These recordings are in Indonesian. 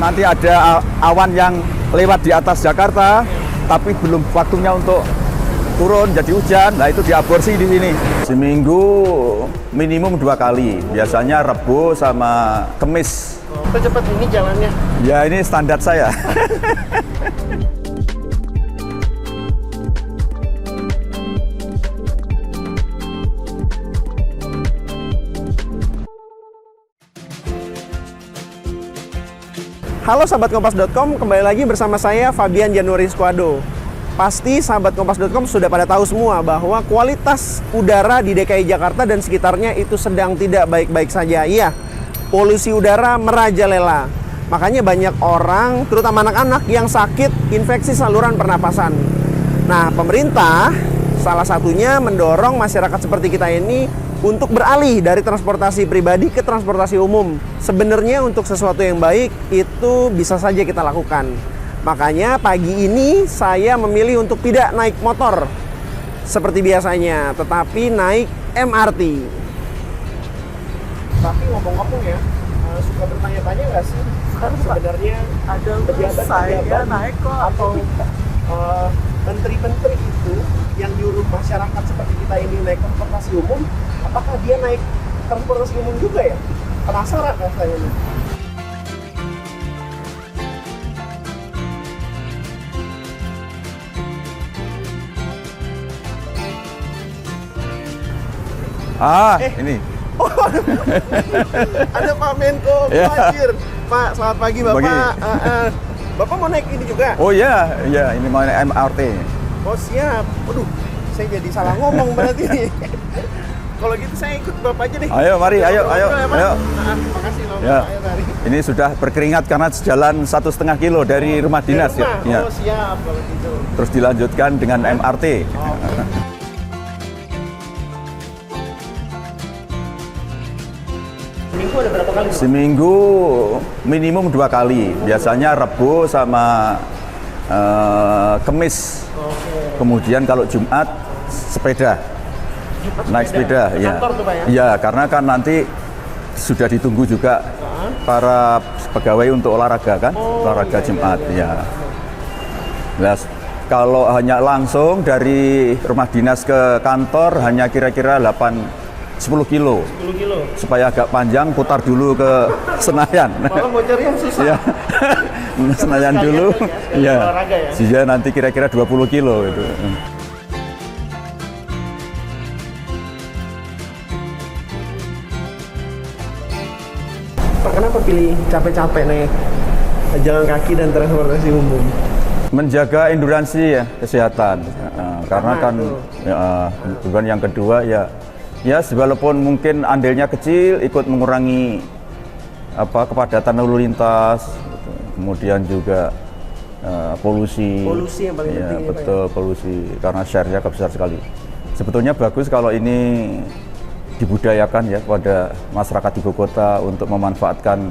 nanti ada awan yang lewat di atas Jakarta, tapi belum waktunya untuk turun jadi hujan. Nah, itu diaborsi di sini. Seminggu minimum 2 kali, biasanya Rebo sama Kemis. Secepat ini jalannya? Ya, ini standar saya. Halo sahabat kompas.com, kembali lagi bersama saya Fabian Januari Squado. Pasti sahabat kompas.com sudah pada tahu semua bahwa kualitas udara di DKI Jakarta dan sekitarnya itu sedang tidak baik-baik saja. Iya, polusi udara merajalela. Makanya banyak orang, terutama anak-anak yang sakit infeksi saluran pernapasan. Nah, pemerintah salah satunya mendorong masyarakat seperti kita ini untuk beralih dari transportasi pribadi ke transportasi umum. Sebenarnya untuk sesuatu yang baik itu bisa saja kita lakukan. Makanya pagi ini saya memilih untuk tidak naik motor seperti biasanya, tetapi naik MRT. Tapi ngomong-ngomong ya, suka bertanya-tanya nggak sih? Sebenarnya ada pejabat naik kok atau menteri-menteri itu yang nyuruh masyarakat seperti kita ini naik transportasi umum, apakah dia naik transportasi umum juga ya? Penasaran kan saya ini. Ini. Oh, ada Pak Menko Muhajir. Pak, selamat pagi Bapak. Bapak mau naik ini juga? Oh iya, ini mau naik MRT. Oh siap. Waduh, saya jadi salah ngomong berarti nih. Kalau gitu saya ikut Bapak aja deh. Ayo, mari, ayo. Makasih Bapak. Ya. Ayo, mari. Ini sudah berkeringat karena sejalan 1,5 kilo dari rumah dinas rumah? ya. Oh siap kalau gitu. Terus dilanjutkan dengan MRT. Oh. Seminggu ada berapa kali? Seminggu minimum 2 kali, biasanya Rebo sama Kemis. Kemudian kalau Jumat sepeda. Naik sepeda, ya. Kantor tuh, Pak, ya? Iya, karena kan nanti sudah ditunggu juga para pegawai untuk olahraga kan, olahraga Jumat, ya. Nah, kalau hanya langsung dari rumah dinas ke kantor hanya kira-kira 10 kilo. 10 kilo. Supaya agak panjang, putar dulu ke Senayan. Malah mau cari yang susah. Ya. Senayan dulu. Ya. Olahraga ya. Sehingga nanti kira-kira 20 kilo itu. Pak, kenapa pilih capek-capek naik jalan kaki dan transportasi umum? Menjaga enduransi ya, kesehatan. Karena kan kemudian yang kedua ya walaupun mungkin andilnya kecil ikut mengurangi kepadatan lalu lintas, kemudian juga polusi yang paling penting ya, betul, polusi karena share-nya besar sekali. Sebetulnya bagus kalau ini dibudayakan ya pada masyarakat ibu kota untuk memanfaatkan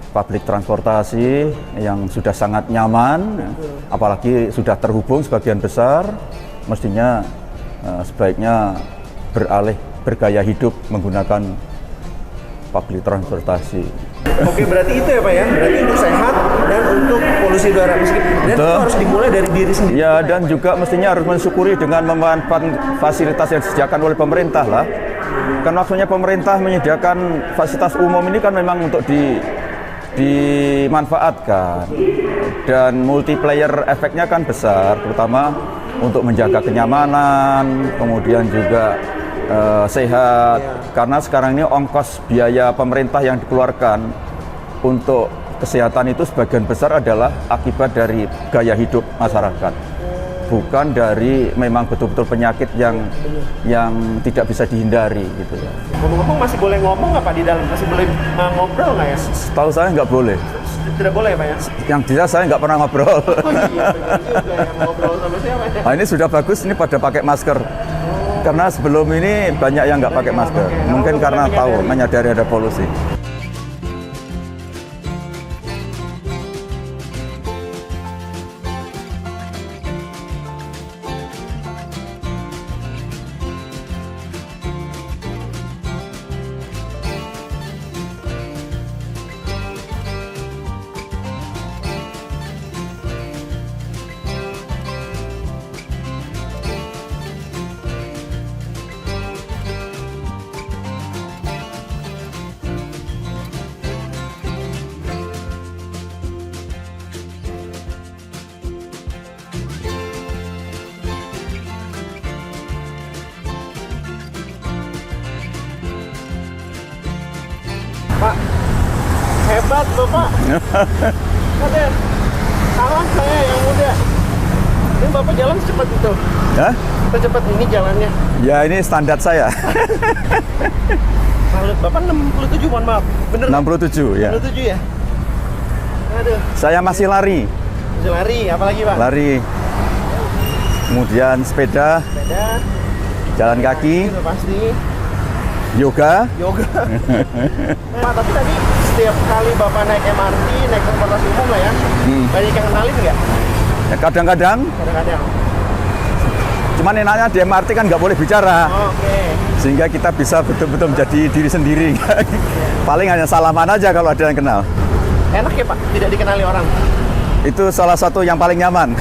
publik transportasi yang sudah sangat nyaman, apalagi sudah terhubung sebagian besar, mestinya sebaiknya bergaya hidup menggunakan public transportasi. Oke, berarti itu ya Pak ya, berarti untuk sehat dan untuk polusi udara, dan itu harus dimulai dari diri sendiri. Ya, dan juga mestinya harus mensyukuri dengan memanfaatkan fasilitas yang disediakan oleh pemerintah lah. Kan maksudnya pemerintah menyediakan fasilitas umum ini kan memang untuk dimanfaatkan, dan multiplier efeknya kan besar, terutama untuk menjaga kenyamanan, kemudian juga sehat, karena sekarang ini ongkos biaya pemerintah yang dikeluarkan untuk kesehatan itu sebagian besar adalah akibat dari gaya hidup masyarakat, bukan dari memang betul-betul penyakit yang tidak bisa dihindari gitu ya. Ngomong-ngomong masih boleh ngomong nggak Pak di dalam? Masih boleh ngobrol nggak ya? Setahu saya nggak boleh. Tidak boleh Pak ya? Yang jelas saya nggak pernah ngobrol. Oh iya, benar juga yang ngobrol sama siapa ya? Nah, ini sudah bagus, ini pada pakai masker. Karena sebelum ini banyak yang nggak pakai masker. Mungkin karena tahu, menyadari ada polusi. Hebat, Bapak. Ada salah saya yang muda. Ini Bapak jalan secepat itu. Hah? Secepat ini jalannya. Ya ini standar saya. Salut, Bapak 67, mohon maaf. Bener? 67 ya. 67 ya? Aduh, Saya masih lari. masih lari, apalagi Pak? Lari. Kemudian sepeda, jalan kaki, Itu pasti. yoga. Yoga. Pak, tapi tadi setiap kali Bapak naik MRT, naik transportasi umum lah ya, banyak yang kenalin nggak? Ya, kadang-kadang, Kadang-kadang. cuman enaknya di MRT kan nggak boleh bicara. Oke. Sehingga kita bisa betul-betul menjadi diri sendiri. Paling hanya salaman aja kalau ada yang kenal. Enak ya Pak, tidak dikenali orang. Itu salah satu yang paling nyaman.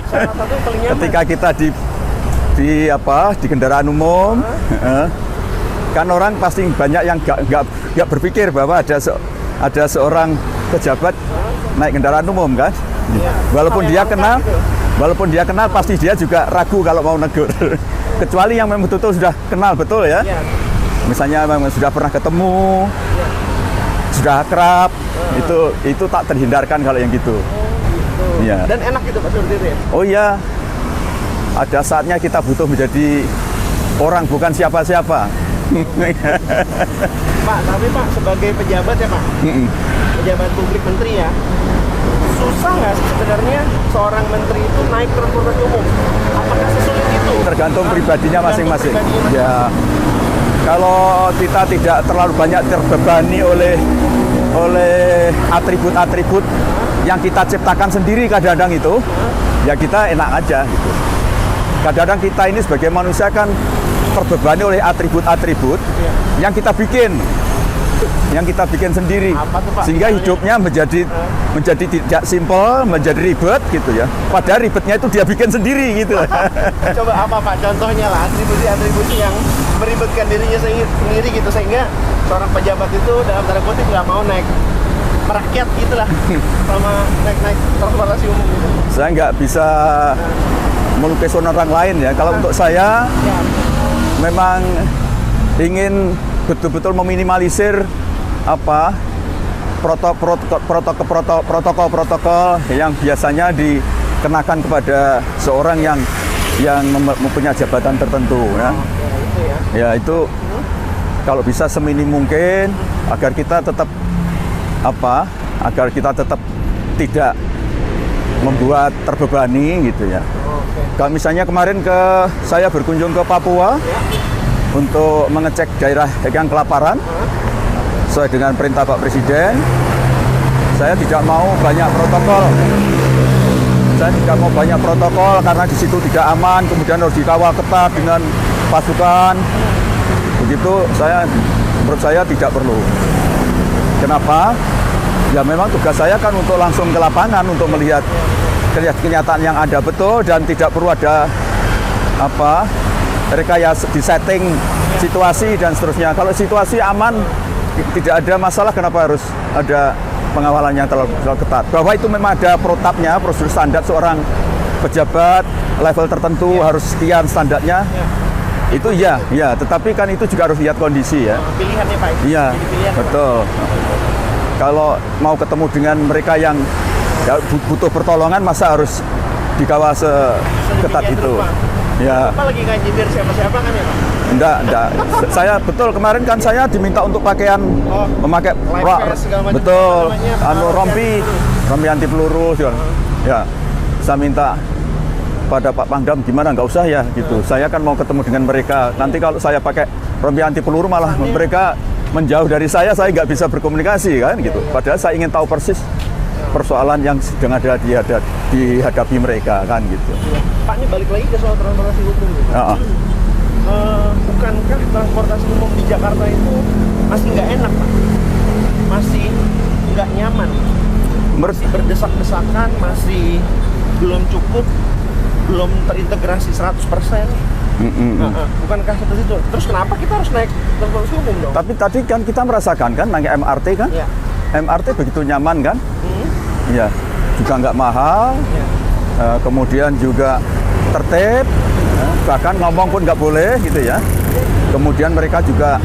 Salah satu yang paling nyaman. Ketika kita di kendaraan umum, kan orang pasti banyak yang nggak berpikir bahwa ada seorang pejabat naik kendaraan umum kan. Iya. Walaupun Hal dia yang langka kenal, gitu. walaupun dia kenal pasti dia juga ragu kalau mau negur. Kecuali yang memang betul sudah kenal betul ya. Iya. Misalnya memang sudah pernah ketemu, sudah akrab, itu tak terhindarkan kalau yang gitu. Gitu. Iya. Dan enak gitu Pak seperti itu ya. Oh iya, ada saatnya kita butuh menjadi orang bukan siapa-siapa. Pak, tapi Pak sebagai pejabat ya Pak, pejabat publik menteri ya, susah nggak sih sebenarnya seorang menteri itu naik transportasi umum? Apakah sesulit itu? Tergantung pribadinya masing-masing. Tergantung pribadinya Ya, kalau kita tidak terlalu banyak terbebani oleh atribut-atribut yang kita ciptakan sendiri kadang-kadang itu, ya kita enak aja gitu. Kadang-kadang kita ini sebagai manusia kan terbebani oleh atribut-atribut yang kita bikin sendiri. Apa tuh, Pak? Sehingga Misalnya? hidupnya menjadi tidak simpel, menjadi ribet gitu ya. Padahal ribetnya itu dia bikin sendiri gitu. Coba apa Pak contohnya lah, atribusi-atribusi yang meribetkan dirinya sendiri gitu, sehingga seorang pejabat itu dalam tanda kutip nggak mau naik merakyat gitulah sama naik transportasi umum gitu. Saya nggak bisa melukis orang lain ya. Kalau untuk saya Ya, memang ingin betul-betul meminimalisir protokol yang biasanya dikenakan kepada seorang yang mempunyai jabatan tertentu ya. itu ya. Ya itu kalau bisa seminim mungkin agar kita tetap tidak membuat terbebani gitu ya. Oke. Kalau misalnya kemarin saya berkunjung ke Papua untuk mengecek daerah yang kelaparan sesuai dengan perintah Pak Presiden. Saya tidak mau banyak protokol. Karena di situ tidak aman, kemudian harus dikawal ketat dengan pasukan. Begitu menurut saya tidak perlu. Kenapa? Ya memang tugas saya kan untuk langsung ke lapangan untuk melihat kenyataan yang ada betul dan tidak perlu ada rekayasa di setting situasi dan seterusnya. Kalau situasi aman, tidak ada masalah, kenapa harus ada pengawalan yang terlalu ketat? Bahwa itu memang ada protapnya, prosedur standar seorang pejabat level tertentu harus sekian standarnya. Itu ya, tetapi kan itu juga harus lihat kondisi ya. Pilihannya Pak. Iya, Jadi pilihan, Pak. betul. Kalau mau ketemu dengan mereka yang butuh pertolongan, masa harus dikawal seketat Sedemikian itu? rupa. Ya, Bapak lagi nggak nyindir siapa-siapa kan ya Pak? enggak. Saya betul kemarin kan saya diminta untuk pakaian memakai life vest segala macam. betul, Namanya, rompi anti peluru. Ya, saya minta pada Pak Pangdam gimana, nggak usah ya gitu. Saya kan mau ketemu dengan mereka. Nanti kalau saya pakai rompi anti peluru malah mereka menjauh dari saya nggak bisa berkomunikasi kan gitu. Padahal saya ingin tahu persis persoalan yang sedang ada dihadapi mereka kan gitu. Pak, ini balik lagi ke soal transportasi umum gitu. Bukankah transportasi umum di Jakarta itu masih nggak enak Pak? Masih nggak nyaman? Masih berdesak-desakan, masih belum cukup, belum terintegrasi 100%. Bukankah seperti itu? Terus kenapa kita harus naik transportasi umum dong? Tapi tadi kan kita merasakan kan naik MRT kan? Ya. MRT begitu nyaman kan? Iya, juga nggak mahal, kemudian juga tertib, bahkan ngomong pun nggak boleh gitu ya. Kemudian mereka juga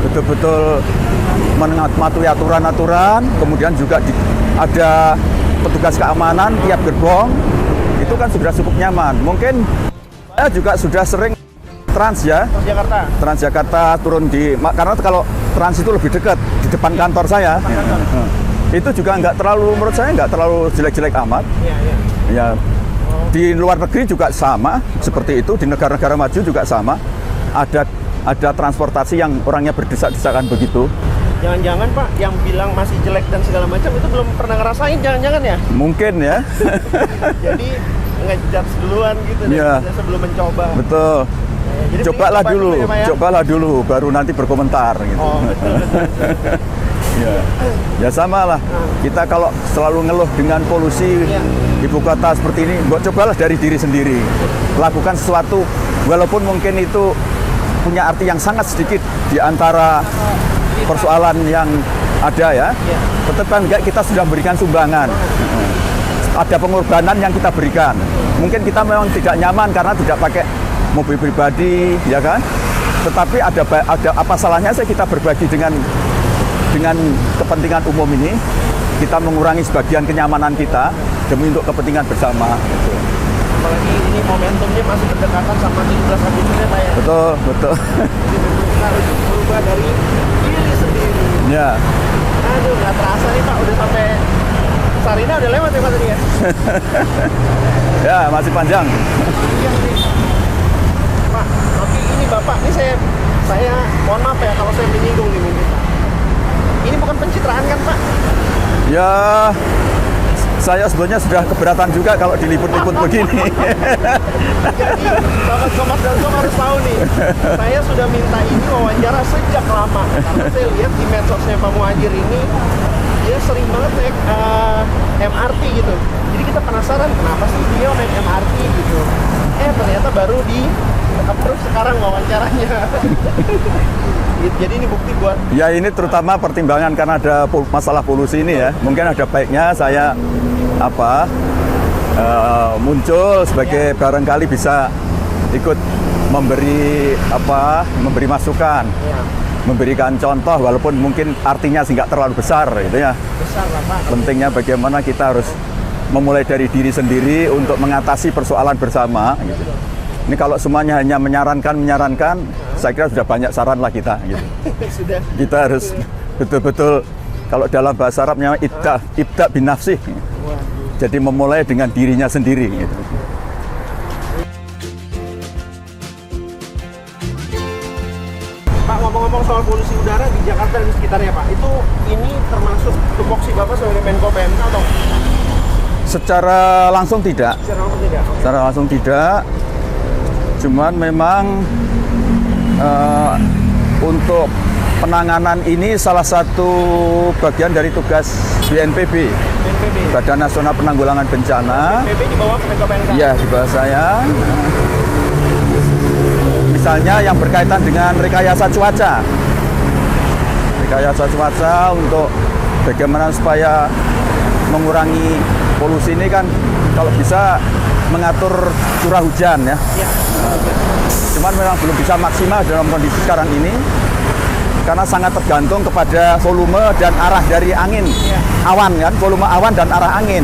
betul-betul mematuhi aturan-aturan, kemudian juga ada petugas keamanan tiap gerbong, itu kan sudah cukup nyaman. Mungkin saya juga sudah sering Trans ya, Transjakarta turun karena kalau Trans itu lebih dekat di depan kantor saya. Itu juga menurut saya nggak terlalu jelek-jelek amat. Ya, di luar negeri juga sama seperti itu, di negara-negara maju juga sama. Ada transportasi yang orangnya berdesak-desakan begitu. Jangan-jangan Pak yang bilang masih jelek dan segala macam itu belum pernah ngerasain, jangan-jangan ya? Mungkin ya. Jadi ngejudge duluan gitu ya. Sebelum mencoba. Betul. Jadi cobalah dulu, baru nanti berkomentar gitu. Oh, betul. Ya sama lah. Kita kalau selalu ngeluh dengan polusi ibu kota seperti ini, cobalah dari diri sendiri. Lakukan sesuatu, walaupun mungkin itu punya arti yang sangat sedikit di antara persoalan yang ada ya. Tetapi enggak, kita sudah memberikan sumbangan. Ada pengorbanan yang kita berikan. Mungkin kita memang tidak nyaman karena tidak pakai mobil pribadi, ya kan? Tetapi ada apa salahnya kita berbagi dengan kepentingan umum ini, kita mengurangi sebagian kenyamanan kita demi untuk kepentingan bersama. Gitu. Apalagi ini momentumnya masih berdekatan sama 17 Agustus ya Pak ya? Betul. Jadi kita harus berubah dari diri sendiri. Ya. Aduh, nggak terasa nih Pak, udah sampai Sarina udah lewat ya Pak tadi ya? Ya, masih panjang. Iya nih. Pak, tapi ini Bapak, ini saya mohon maaf ya kalau saya menyinggung nih mungkin Pak. Ini bukan pencitraan kan Pak? Ya, saya sebetulnya sudah keberatan juga kalau diliput-liput begini. Jadi, sahabat Kompas.com harus tahu nih, saya sudah minta ini wawancara sejak lama. Karena saya lihat di medsosnya Pak Muhadjir ini, dia sering banget naik MRT gitu. Jadi kita penasaran kenapa sih dia naik MRT gitu. Ternyata baru di approve sekarang wawancaranya. Jadi ini bukti buat... Ya ini terutama pertimbangan karena ada masalah polusi ini ya. Mungkin ada baiknya saya muncul sebagai barangkali bisa ikut memberi masukan, memberikan contoh walaupun mungkin artinya nggak terlalu besar gitu ya. Besar lah Pak. Pentingnya bagaimana kita harus memulai dari diri sendiri untuk mengatasi persoalan bersama gitu. Ini kalau semuanya hanya menyarankan, saya kira sudah banyak saran lah kita gitu. Sudah. Kita harus betul-betul, kalau dalam bahasa Arabnya ibda bin nafsih. Jadi memulai dengan dirinya sendiri gitu. Pak, ngomong-ngomong soal polusi udara di Jakarta dan sekitarnya Pak, ini termasuk tupoksi Bapak sebagai Menko PMK atau? Secara langsung tidak. Secara langsung tidak. Cuman memang untuk penanganan ini salah satu bagian dari tugas BNPB, Badan Nasional Penanggulangan Bencana. BNPB di bawah Menko PMK? Iya, di bawah saya. Misalnya yang berkaitan dengan rekayasa cuaca. Rekayasa cuaca untuk bagaimana supaya mengurangi polusi ini kan kalau bisa mengatur curah hujan ya. Cuman memang belum bisa maksimal dalam kondisi sekarang ini karena sangat tergantung kepada volume dan arah dari angin, awan kan, volume awan dan arah angin.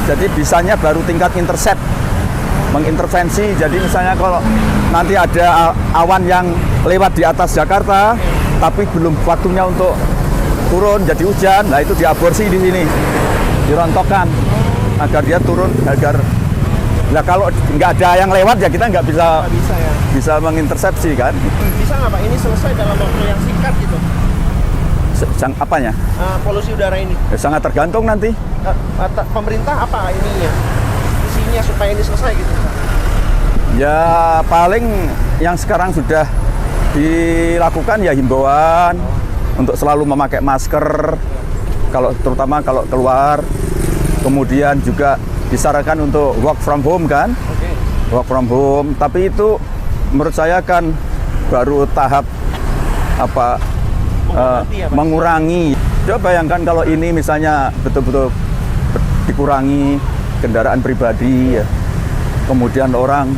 Jadi bisanya baru tingkat intercept, mengintervensi. Jadi misalnya kalau nanti ada awan yang lewat di atas Jakarta, tapi belum waktunya untuk turun jadi hujan, nah itu diaborsi di sini, dirontokkan agar dia turun, nah kalau nggak ada yang lewat ya kita nggak bisa mengintersepsi kan. Bisa nggak Pak ini selesai dalam waktu yang singkat gitu? Apanya? Polusi udara ini? Ya, sangat tergantung nanti. Pemerintah apa ininya? Isinya supaya ini selesai gitu? Ya paling yang sekarang sudah dilakukan ya himbauan untuk selalu memakai masker, terutama kalau keluar. Kemudian juga disarankan untuk work from home kan, work from home. Tapi itu menurut saya kan baru tahap mengurangi. Coba bayangkan kalau ini misalnya betul-betul dikurangi kendaraan pribadi, ya. Kemudian orang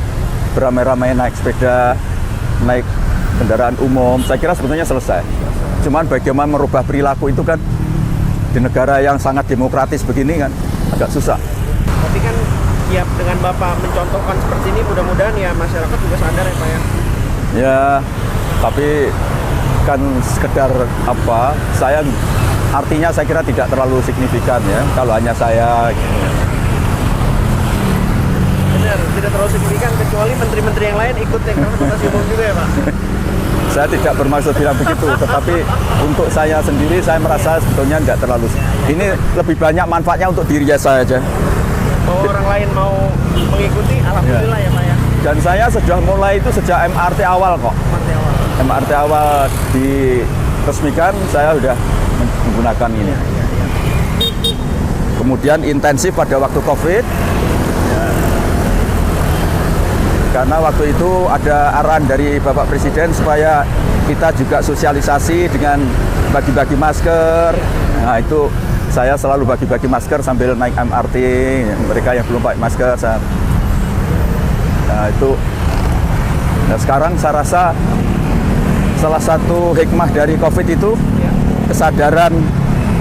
beramai-ramai naik sepeda, naik kendaraan umum. Saya kira sebetulnya selesai. Cuman bagaimana merubah perilaku itu kan di negara yang sangat demokratis begini kan agak susah. Tapi kan ya dengan Bapak mencontohkan seperti ini, mudah-mudahan ya masyarakat juga sadar ya Pak ya. Ya, tapi kan sekedar apa, artinya saya kira tidak terlalu signifikan ya kalau hanya saya. Benar, tidak terlalu signifikan kecuali menteri-menteri yang lain ikut yang transportasi umum juga ya Pak. Saya tidak bermaksud bilang begitu, tetapi untuk saya sendiri saya merasa sebetulnya nggak terlalu. Ini lebih banyak manfaatnya untuk diri saya aja. Oh, orang lain mau mengikuti, alhamdulillah ya Pak ya. Dan saya sudah mulai itu sejak MRT awal kok. MRT awal diresmikan, saya sudah menggunakan ini. Kemudian intensif pada waktu COVID. Karena waktu itu ada arahan dari Bapak Presiden supaya kita juga sosialisasi dengan bagi-bagi masker. Nah itu saya selalu bagi-bagi masker sambil naik MRT. Mereka yang belum pakai masker. Nah itu. Nah sekarang saya rasa salah satu hikmah dari COVID itu kesadaran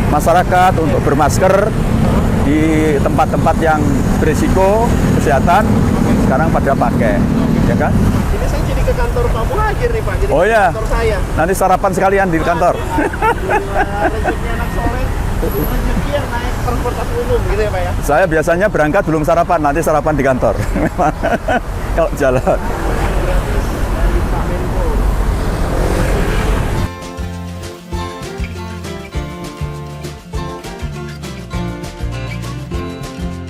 masyarakat untuk bermasker di tempat-tempat yang berisiko kesehatan sekarang pada pakai, ya kan? Ini saya jadi ke kantor Pak Muhajir nih Pak, jadi Oh ya, kantor saya. nanti sarapan sekalian di kantor. Rezeki anak soleh, rezeki yang naik transportasi umum gitu ya Pak ya? Saya biasanya berangkat belum sarapan, nanti sarapan di kantor. Kalau jalan. Dari Pak Menko.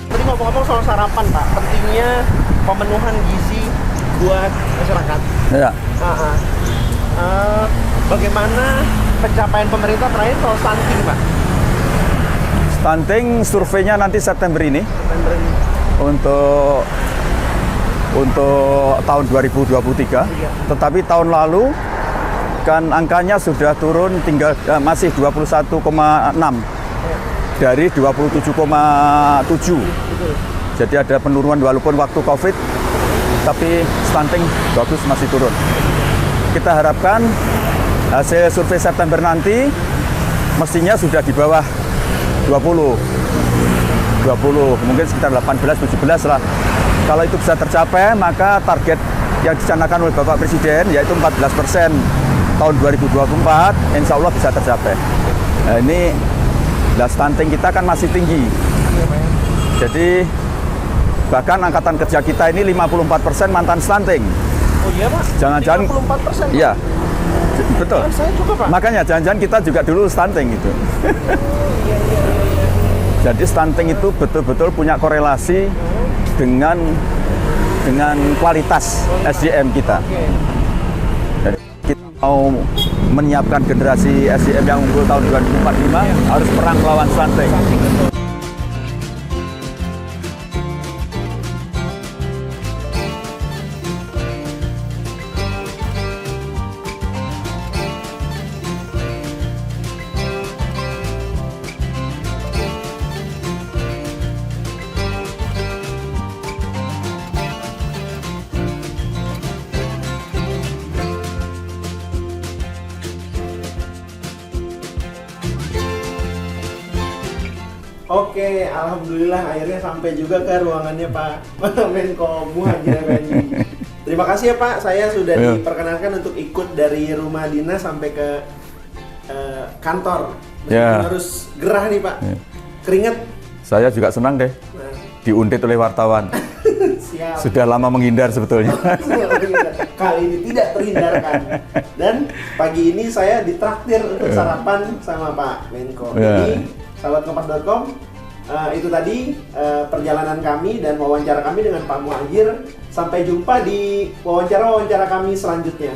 Tadi ngomong-ngomong soal sarapan Pak, pentingnya pemenuhan gizi buat masyarakat. Ya. Bagaimana pencapaian pemerintah terakhir soal stunting Pak? Stunting surveinya nanti September ini September ini. untuk tahun 2023. Tetapi tahun lalu kan angkanya sudah turun tinggal masih 21,6 dari 27,7. Jadi ada penurunan walaupun waktu COVID, tapi stunting bagus masih turun. Kita harapkan hasil survei September nanti mestinya sudah di bawah 20, mungkin sekitar 18-17 lah. Kalau itu bisa tercapai, maka target yang dicanangkan oleh Bapak Presiden yaitu 14% tahun 2024, insya Allah bisa tercapai. Nah, ini stunting kita kan masih tinggi. Jadi bahkan angkatan kerja kita ini 54% mantan stunting. Oh iya Pak? Jangan-jangan 54%? Iya, betul. Kan saya juga Pak. Makanya jangan-jangan kita juga dulu stunting gitu. Jadi stunting itu betul-betul punya korelasi dengan kualitas SDM kita. Jadi kita mau menyiapkan generasi SDM yang unggul tahun 2045 harus perang melawan stunting. Oke, alhamdulillah akhirnya sampai juga ke ruangannya Pak Menko Muhajir Effendi. Terima kasih ya Pak, saya sudah diperkenalkan untuk ikut dari rumah dinas sampai ke kantor. Meskipun harus gerah nih Pak, keringet. Saya juga senang deh diundit oleh wartawan. Siap. Sudah lama menghindar sebetulnya. Kali ini tidak terhindarkan. Dan pagi ini saya ditraktir untuk sarapan sama Pak Menko. Jadi sahabat kompas.com, itu tadi perjalanan kami dan wawancara kami dengan Pak Muhajir. Sampai jumpa di wawancara kami selanjutnya.